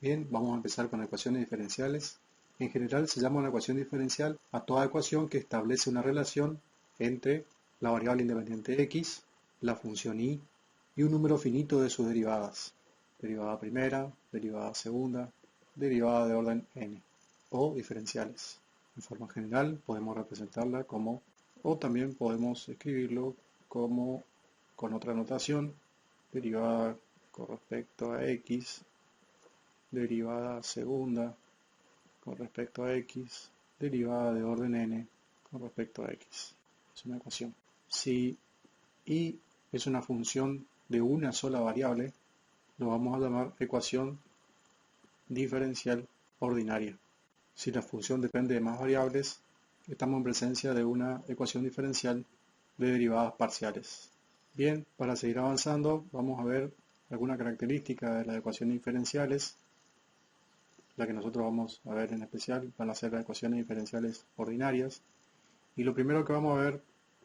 Bien, vamos a empezar con ecuaciones diferenciales. En general se llama una ecuación diferencial a toda ecuación que establece una relación entre la variable independiente x, la función y un número finito de sus derivadas. Derivada primera, derivada segunda, derivada de orden n, o diferenciales. En forma general podemos representarla como, o también podemos escribirlo como con otra notación, derivada con respecto a x, derivada segunda con respecto a x, derivada de orden n con respecto a x. Es una ecuación. Si y es una función de una sola variable, lo vamos a llamar ecuación diferencial ordinaria. Si la función depende de más variables, estamos en presencia de una ecuación diferencial de derivadas parciales. Bien, para seguir avanzando, vamos a ver alguna característica de las ecuaciones diferenciales. La que nosotros vamos a ver en especial van a ser las ecuaciones diferenciales ordinarias. Y lo primero que vamos a ver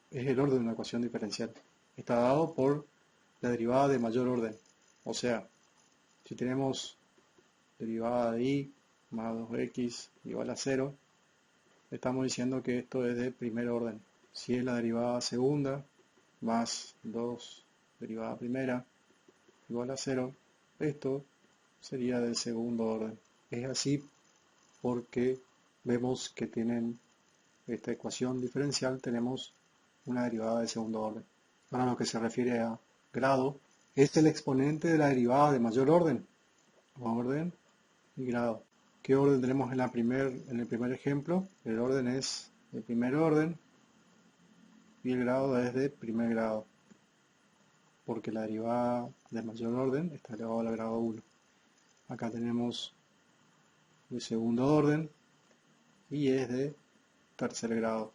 es el orden de una ecuación diferencial. Está dado por la derivada de mayor orden. O sea, si tenemos derivada de y más 2x igual a 0, estamos diciendo que esto es de primer orden. Si es la derivada segunda más 2 derivada primera igual a 0, esto sería del segundo orden. Es así porque vemos que tienen esta ecuación diferencial, tenemos una derivada de segundo orden. Ahora lo que se refiere a grado, es el exponente de la derivada de mayor orden. Orden y grado. ¿Qué orden tenemos en el primer ejemplo? El orden es de primer orden y el grado es de primer grado, porque la derivada de mayor orden está elevado al grado 1. Acá tenemos de segundo orden y es de tercer grado.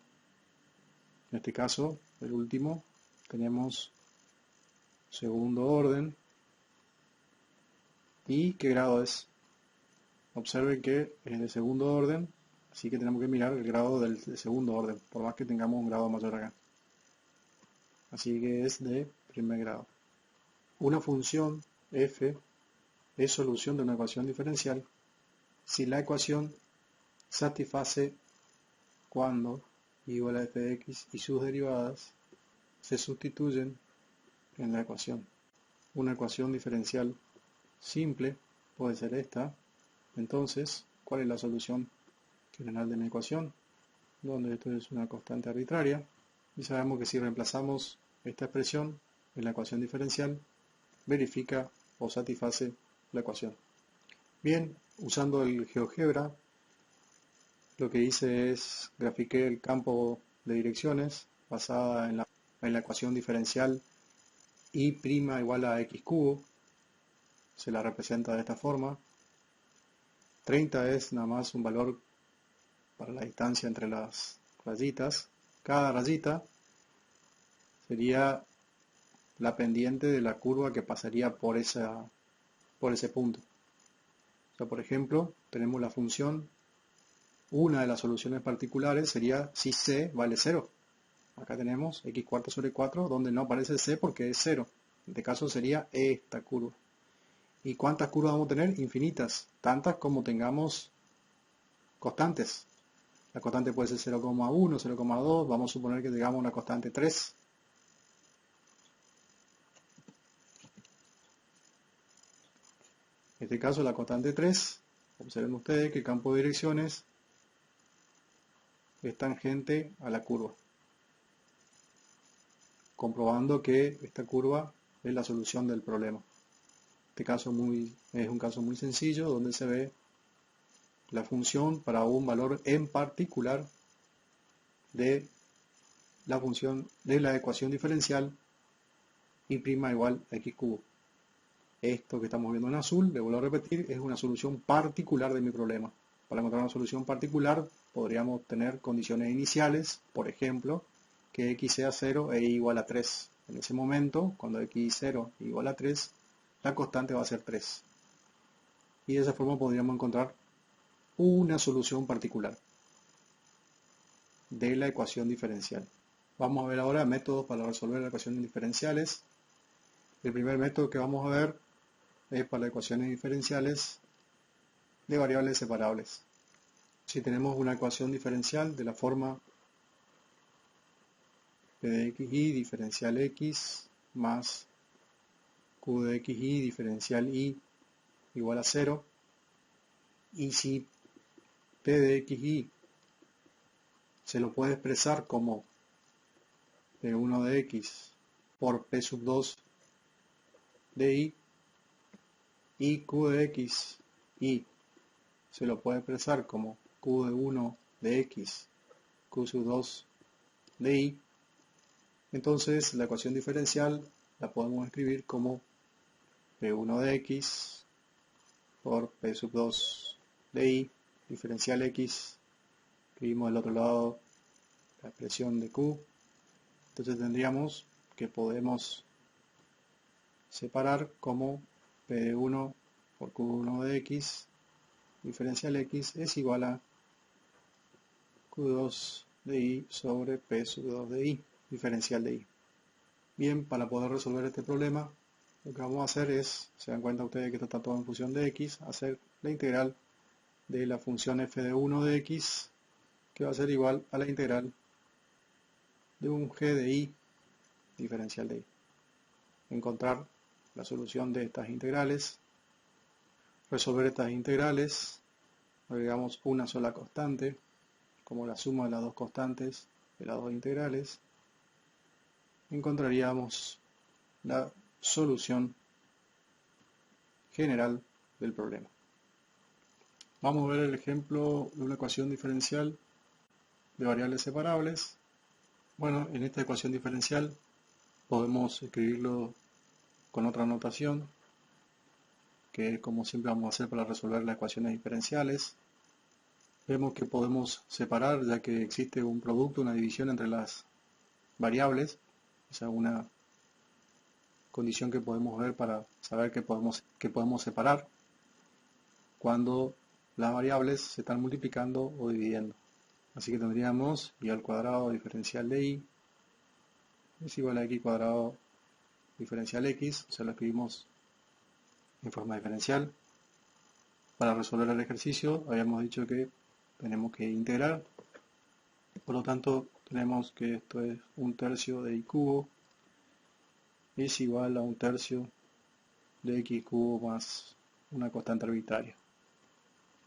En este caso, el último, tenemos segundo orden. ¿Y qué grado es? Observen que es de segundo orden, así que tenemos que mirar el grado del segundo orden, por más que tengamos un grado mayor acá. Así que es de primer grado. Una función f es solución de una ecuación diferencial si la ecuación satisface cuando y igual a f de x y sus derivadas se sustituyen en la ecuación. Una ecuación diferencial simple puede ser esta. Entonces, ¿cuál es la solución general de una ecuación? Donde esto es una constante arbitraria. Y sabemos que si reemplazamos esta expresión en la ecuación diferencial, verifica o satisface la ecuación. Bien, usando el GeoGebra, lo que hice es grafiqué el campo de direcciones basada en la ecuación diferencial y' igual a x cubo. Se la representa de esta forma. 30 es nada más un valor para la distancia entre las rayitas. Cada rayita sería la pendiente de la curva que pasaría por ese punto. O sea, por ejemplo, tenemos la función, una de las soluciones particulares sería si c vale 0. Acá tenemos x cuarto sobre 4, donde no aparece c porque es 0. En este caso sería esta curva. ¿Y cuántas curvas vamos a tener? Infinitas, tantas como tengamos constantes. La constante puede ser 0,1, 0,2, vamos a suponer que tengamos una constante 3. En este caso la constante 3, observen ustedes que el campo de direcciones es tangente a la curva, comprobando que esta curva es la solución del problema. Este caso es un caso muy sencillo donde se ve la función para un valor en particular de la función de la ecuación diferencial y' igual a x cubo. Esto que estamos viendo en azul, le vuelvo a repetir, es una solución particular de mi problema. Para encontrar una solución particular podríamos tener condiciones iniciales, por ejemplo, que x sea 0 e y igual a 3. En ese momento, cuando x es 0 e igual a 3, la constante va a ser 3. Y de esa forma podríamos encontrar una solución particular de la ecuación diferencial. Vamos a ver ahora métodos para resolver las ecuaciones diferenciales. El primer método que vamos a ver es para las ecuaciones diferenciales de variables separables. Si tenemos una ecuación diferencial de la forma p de xy diferencial x más q de xy diferencial y igual a 0, y si p de xy se lo puede expresar como p1 de x por p sub 2 de y q de x y se lo puede expresar como q de 1 de x, q sub 2 de y, entonces la ecuación diferencial la podemos escribir como p1 de x por p sub 2 de y diferencial x, escribimos del otro lado la expresión de q, entonces tendríamos que podemos separar como p de 1 por q1 de x diferencial x es igual a q2 de y sobre p sub 2 de y diferencial de y. Bien, para poder resolver este problema, lo que vamos a hacer es, se dan cuenta ustedes que esto está todo en función de x, hacer la integral de la función f de 1 de x, que va a ser igual a la integral de un g de y diferencial de y. Encontrar la solución de estas integrales, resolver estas integrales, agregamos una sola constante, como la suma de las dos constantes de las dos integrales, encontraríamos la solución general del problema. Vamos a ver el ejemplo de una ecuación diferencial de variables separables. Bueno, en esta ecuación diferencial podemos escribirlo con otra notación, que es como siempre vamos a hacer para resolver las ecuaciones diferenciales. Vemos que podemos separar, ya que existe un producto, una división entre las variables. Esa es una condición que podemos ver para saber que podemos separar cuando las variables se están multiplicando o dividiendo. Así que tendríamos y al cuadrado diferencial de y es igual a x cuadrado diferencial x, o sea, lo escribimos en forma diferencial. Para resolver el ejercicio habíamos dicho que tenemos que integrar, por lo tanto tenemos que esto es 1/3 de y cubo es igual a 1/3 de x cubo más una constante arbitraria.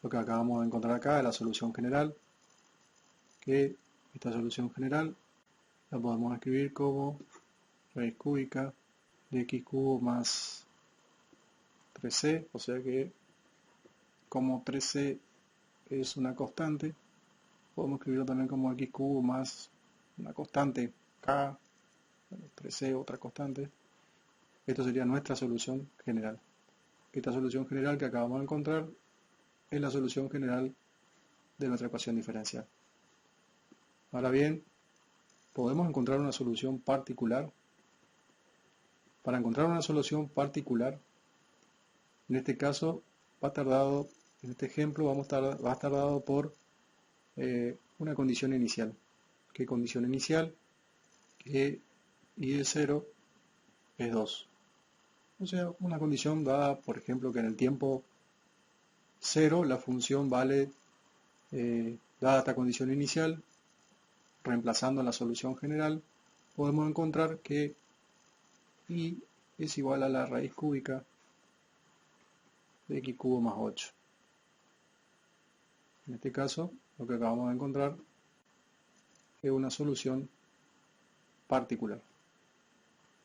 Lo que acabamos de encontrar acá es la solución general, que esta solución general la podemos escribir como raíz cúbica de x cubo más 3c, o sea que como 3c es una constante, podemos escribirlo también como x cubo más una constante k, 3c otra constante. Esto sería nuestra solución general. Esta solución general que acabamos de encontrar es la solución general de nuestra ecuación diferencial. Ahora bien, podemos encontrar una solución particular. Para encontrar una solución particular, en este caso va a estar dado, en este ejemplo va a estar dado por una condición inicial. ¿Qué condición inicial? Que y de 0 es 2. O sea, una condición dada, por ejemplo, que en el tiempo 0 la función vale, dada esta condición inicial, reemplazando la solución general, podemos encontrar que y es igual a la raíz cúbica de x cubo más 8. En este caso, lo que acabamos de encontrar es una solución particular.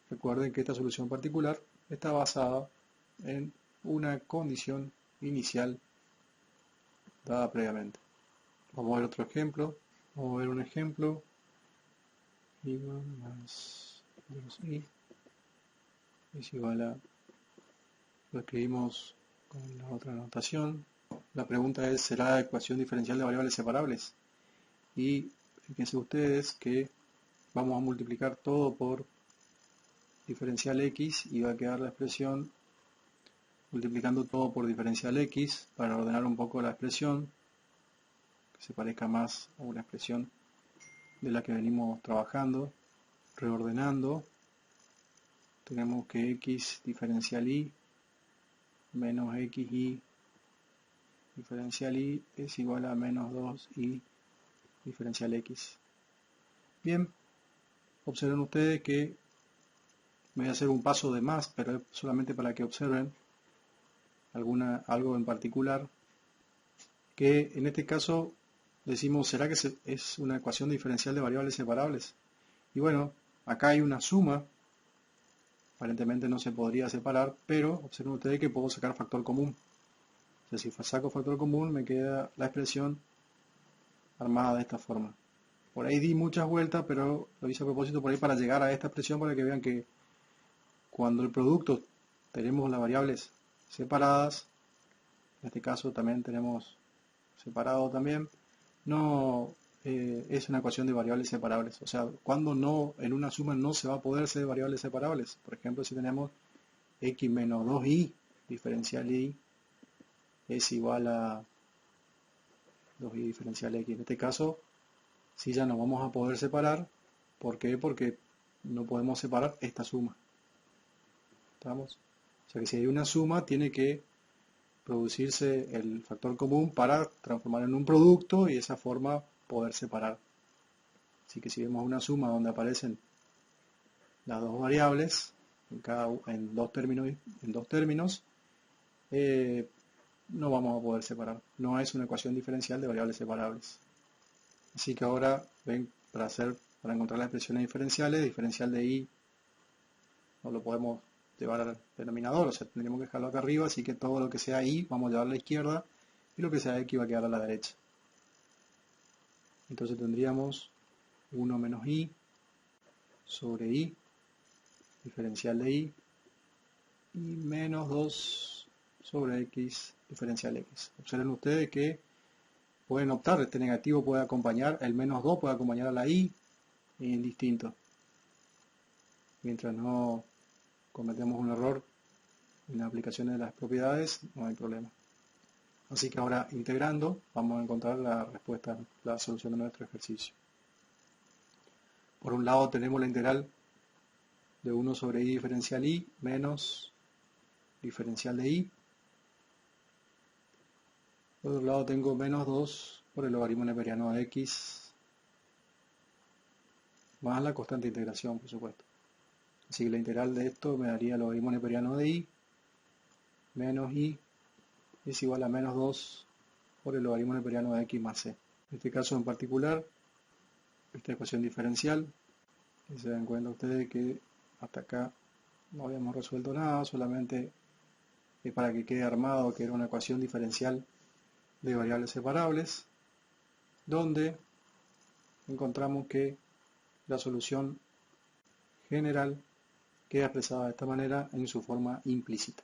Recuerden que esta solución particular está basada en una condición inicial dada previamente. Vamos a ver otro ejemplo. Vamos a ver un ejemplo. Y más 2i es igual a, lo escribimos con la otra notación. La pregunta es, ¿será la ecuación diferencial de variables separables? Y fíjense ustedes que vamos a multiplicar todo por diferencial x y va a quedar la expresión multiplicando todo por diferencial x para ordenar un poco la expresión, que se parezca más a una expresión de la que venimos trabajando. Reordenando, tenemos que x diferencial y menos xy diferencial y es igual a menos 2y diferencial x. Bien, observen ustedes que voy a hacer un paso de más, pero es solamente para que observen algo en particular, que en este caso decimos, ¿será que es una ecuación diferencial de variables separables? Y bueno, acá hay una suma, aparentemente no se podría separar, pero observen ustedes que puedo sacar factor común. O sea, si saco factor común me queda la expresión armada de esta forma. Por ahí di muchas vueltas, pero lo hice a propósito por ahí para llegar a esta expresión para que vean que cuando el producto tenemos las variables separadas, en este caso también tenemos separado también, no es una ecuación de variables separables. O sea, cuando no, en una suma no se va a poder ser variables separables. Por ejemplo, si tenemos x menos 2y diferencial y es igual a 2y diferencial x. En este caso, sí ya no vamos a poder separar. ¿Por qué? Porque no podemos separar esta suma. ¿Estamos? O sea que si hay una suma, tiene que producirse el factor común para transformar en un producto y de esa forma poder separar. Así que si vemos una suma donde aparecen las dos variables en dos términos, no vamos a poder separar. No es una ecuación diferencial de variables separables. Así que ahora ven, para encontrar las expresiones diferenciales, diferencial de y no lo podemos llevar al denominador, o sea, tendríamos que dejarlo acá arriba, así que todo lo que sea y vamos a llevar a la izquierda y lo que sea x va a quedar a la derecha. Entonces tendríamos 1 menos y sobre y, diferencial de y menos 2 sobre x, diferencial x. Observen ustedes que pueden optar, este negativo puede acompañar, el menos 2 puede acompañar a la y indistinto. Mientras no cometemos un error en la aplicación de las propiedades, no hay problema. Así que ahora integrando vamos a encontrar la respuesta, la solución de nuestro ejercicio. Por un lado tenemos la integral de 1 sobre y diferencial y menos diferencial de y. Por otro lado tengo menos 2 por el logaritmo neperiano de x más la constante de integración, por supuesto. Así que la integral de esto me daría el logaritmo neperiano de y menos y es igual a menos 2 por el logaritmo neperiano de x más c. En este caso en particular, esta ecuación diferencial, y se dan cuenta ustedes que hasta acá no habíamos resuelto nada, solamente es para que quede armado que era una ecuación diferencial de variables separables, donde encontramos que la solución general queda expresada de esta manera en su forma implícita.